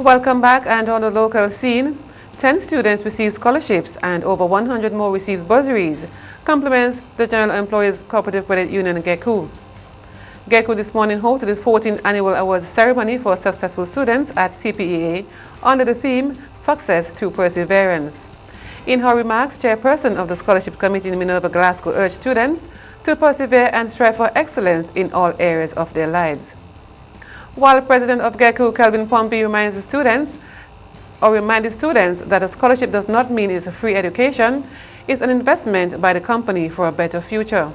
Welcome back, and on the local scene, 10 students receive scholarships and over 100 more receives bursaries, complements the General Employees Cooperative Credit Union GECU. GECU this morning hosted its 14th annual awards ceremony for successful students at CPEA under the theme Success Through Perseverance. In her remarks, Chairperson of the Scholarship Committee in Minerva Glasgow urged students to persevere and strive for excellence in all areas of their lives. While President of GECU, Kelvin Pompey, reminded students that a scholarship does not mean it's a free education, it's an investment by the company for a better future.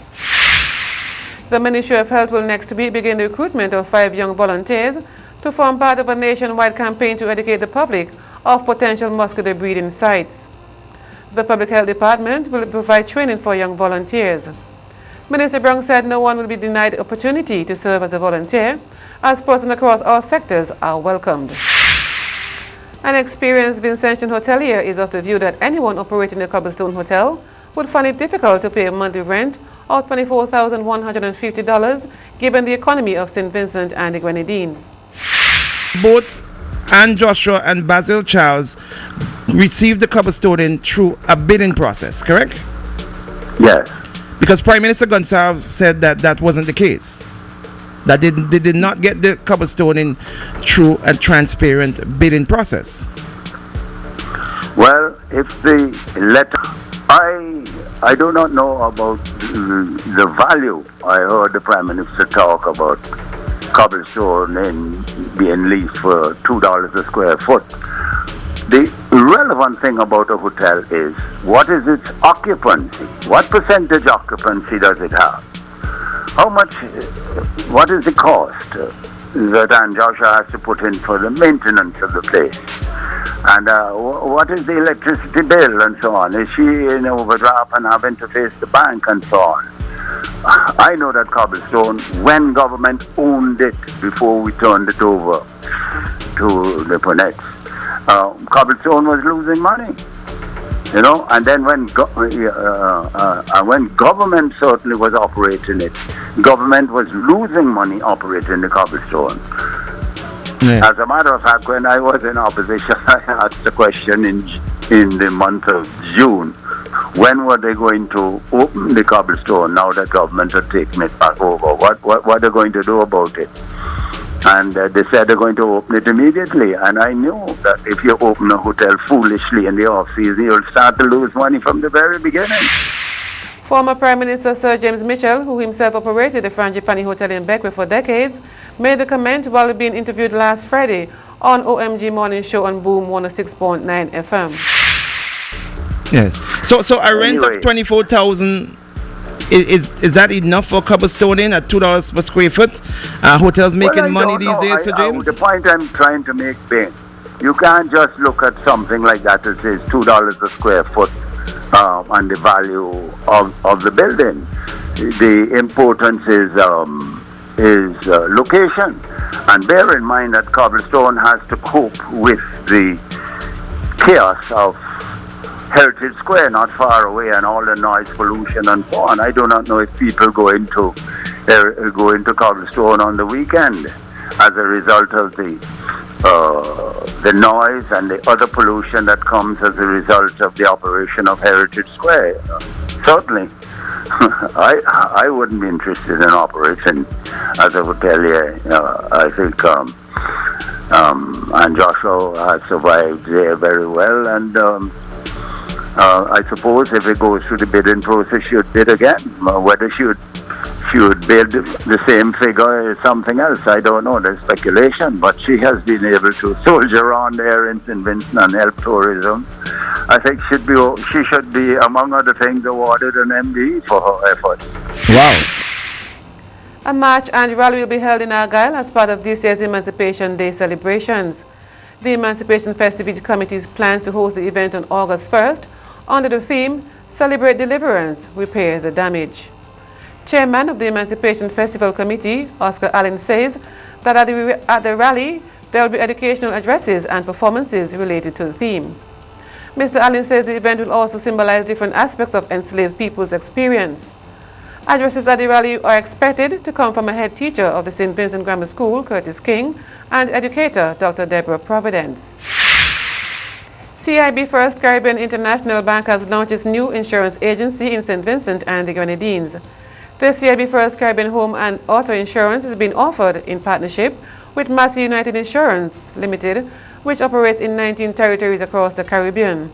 The Ministry of Health will next week begin the recruitment of 5 young volunteers to form part of a nationwide campaign to educate the public of potential mosquito breeding sites. The Public Health Department will provide training for young volunteers. Minister Brown said no one will be denied the opportunity to serve as a volunteer, as persons across all sectors are welcomed. An experienced Vincentian hotelier is of the view that anyone operating a cobblestone hotel would find it difficult to pay a monthly rent of $24,150 given the economy of St. Vincent and the Grenadines. Both Anne Joshua and Basil Charles received the cobblestoning through a bidding process, correct? Yes. Because Prime Minister Gonsalves said that that wasn't the case. That they did not get the cobblestoning through a transparent bidding process. Well, if the letter, I do not know about the value. I heard the Prime Minister talk about cobblestone being leased for $2 a square foot. The relevant thing about a hotel is what is its occupancy? What percentage occupancy does it have? How much, what is the cost that Anne Joshua has to put in for the maintenance of the place? And what is the electricity bill and so on? Is she in overdraft and having to face the bank and so on? I know that cobblestone, when government owned it before we turned it over to the Punettes, cobblestone was losing money. You know, and then when government certainly was operating it, government was losing money operating the cobblestone. Yeah. As a matter of fact, when I was in opposition, I asked the question in the month of June, when were they going to open the cobblestone now that government had taken it back over? What are they going to do about it? And they said they're going to open it immediately. And I knew that if you open a hotel foolishly in the off-season, you'll start to lose money from the very beginning. Former Prime Minister Sir James Mitchell, who himself operated the Frangipani Hotel in Beckwith for decades, made the comment while being interviewed last Friday on OMG Morning Show on Boom 106.9 FM. Yes. So a rent of $24,000. Is that enough for cobblestoning at $2 per square foot? Hotels making money these days, Sir James? The point I'm trying to make, Ben, you can't just look at something like that that says $2 a square foot and the value of the building. The importance is location. And bear in mind that cobblestone has to cope with the chaos of Heritage Square, not far away, and all the noise pollution and so on. I do not know if people go into cobblestone on the weekend as a result of the noise and the other pollution that comes as a result of the operation of Heritage Square. Certainly, I wouldn't be interested in operating as a hotelier. I think and Joshua has survived there very well, and I suppose if it goes through the bidding process, she would bid again. Whether she would bid the same figure is something else. I don't know. There's speculation. But she has been able to soldier on there in St. Vincent and help tourism. I think she should be, among other things, awarded an MBE for her efforts. Wow. A march and rally will be held in Argyll as part of this year's Emancipation Day celebrations. The Emancipation Festivity Committee plans to host the event on August 1st under the theme, Celebrate Deliverance, Repair the Damage. Chairman of the Emancipation Festival Committee, Oscar Allen, says that at the rally, there will be educational addresses and performances related to the theme. Mr. Allen says the event will also symbolize different aspects of enslaved people's experience. Addresses at the rally are expected to come from a head teacher of the St. Vincent Grammar School, Curtis King, and educator, Dr. Deborah Providence. CIB First Caribbean International Bank has launched its new insurance agency in St. Vincent and the Grenadines. The CIB First Caribbean Home and Auto Insurance is being offered in partnership with Massey United Insurance Limited, which operates in 19 territories across the Caribbean.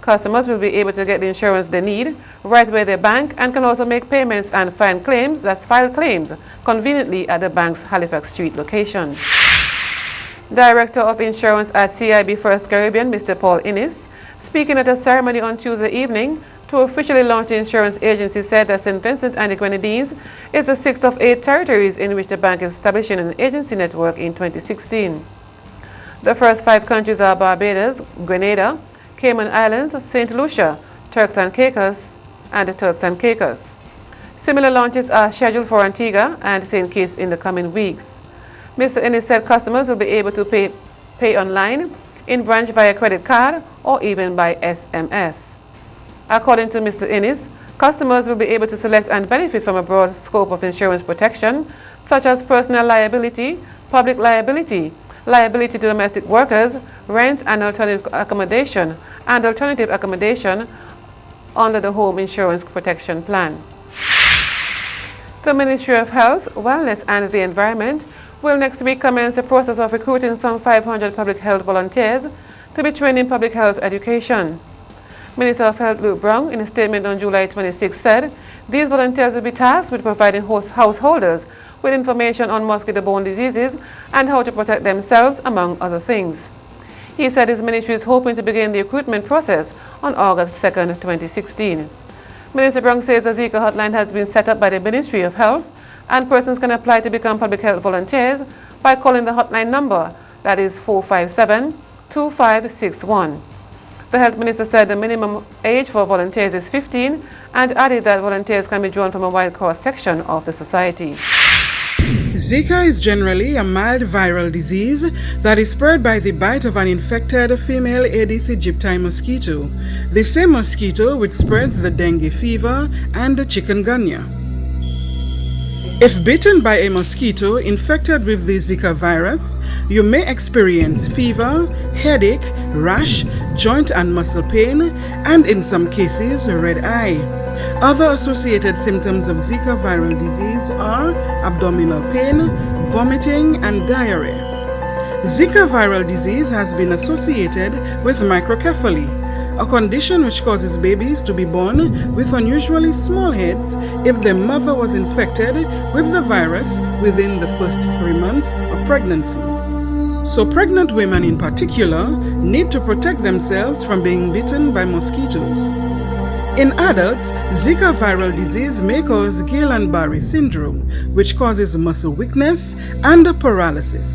Customers will be able to get the insurance they need right where they bank and can also make payments and file claims conveniently at the bank's Halifax Street location. Director of Insurance at CIB First Caribbean, Mr. Paul Innis, speaking at a ceremony on Tuesday evening to officially launch the insurance agency, said that St. Vincent and the Grenadines is the 6th of 8 territories in which the bank is establishing an agency network in 2016. The first 5 countries are Barbados, Grenada, Cayman Islands, St. Lucia, Turks and Caicos, and the Turks and Caicos. Similar launches are scheduled for Antigua and St. Kitts in the coming weeks. Mr. Innis said customers will be able to pay online, in branch via credit card, or even by SMS. According to Mr. Innis, customers will be able to select and benefit from a broad scope of insurance protection, such as personal liability, public liability, liability to domestic workers, rent and alternative accommodation under the Home Insurance Protection Plan. The Ministry of Health, Wellness and the Environment will next week commence the process of recruiting some 500 public health volunteers to be trained in public health education. Minister of Health Luke Brown, in a statement on July 26, said these volunteers will be tasked with providing householders with information on mosquito-borne diseases and how to protect themselves, among other things. He said his ministry is hoping to begin the recruitment process on August 2, 2016. Minister Brown says a Zika hotline has been set up by the Ministry of Health, and persons can apply to become public health volunteers by calling the hotline number, that is 457-2561. The health minister said the minimum age for volunteers is 15 and added that volunteers can be drawn from a wide cross-section of the society. Zika is generally a mild viral disease that is spread by the bite of an infected female Aedes aegypti mosquito, the same mosquito which spreads the dengue fever and the chikungunya. If bitten by a mosquito infected with the Zika virus, you may experience fever, headache, rash, joint and muscle pain, and in some cases, red eye. Other associated symptoms of Zika viral disease are abdominal pain, vomiting, and diarrhea. Zika viral disease has been associated with microcephaly, a condition which causes babies to be born with unusually small heads if their mother was infected with the virus within the first 3 months of pregnancy. So pregnant women in particular need to protect themselves from being bitten by mosquitoes. In adults, Zika viral disease may cause Guillain-Barré syndrome, which causes muscle weakness and paralysis.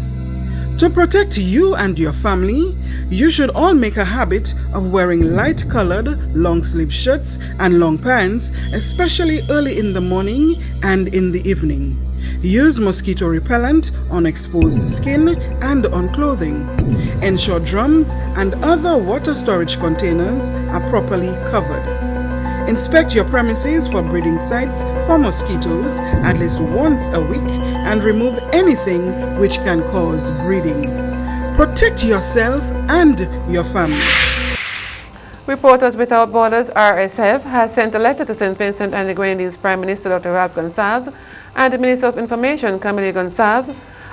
To protect you and your family, you should all make a habit of wearing light-colored, long-sleeve shirts and long pants, especially early in the morning and in the evening. Use mosquito repellent on exposed skin and on clothing. Ensure drums and other water storage containers are properly covered. Inspect your premises for breeding sites for mosquitoes at least once a week and remove anything which can cause breeding. Protect yourself and your family. Reporters Without Borders (RSF) has sent a letter to St. Vincent and the Grenadines Prime Minister Dr. Ralph Gonsalves and the Minister of Information Camille Gonsalves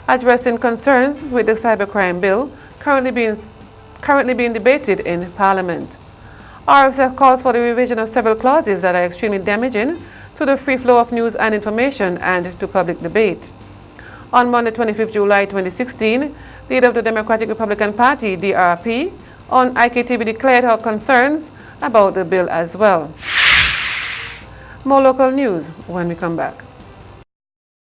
addressing concerns with the cybercrime bill currently being debated in Parliament. RSF calls for the revision of several clauses that are extremely damaging to the free flow of news and information and to public debate. On Monday, 25 July 2016, leader of the Democratic Republican Party, DRP, on IKtv declared her concerns about the bill as well. More local news when we come back.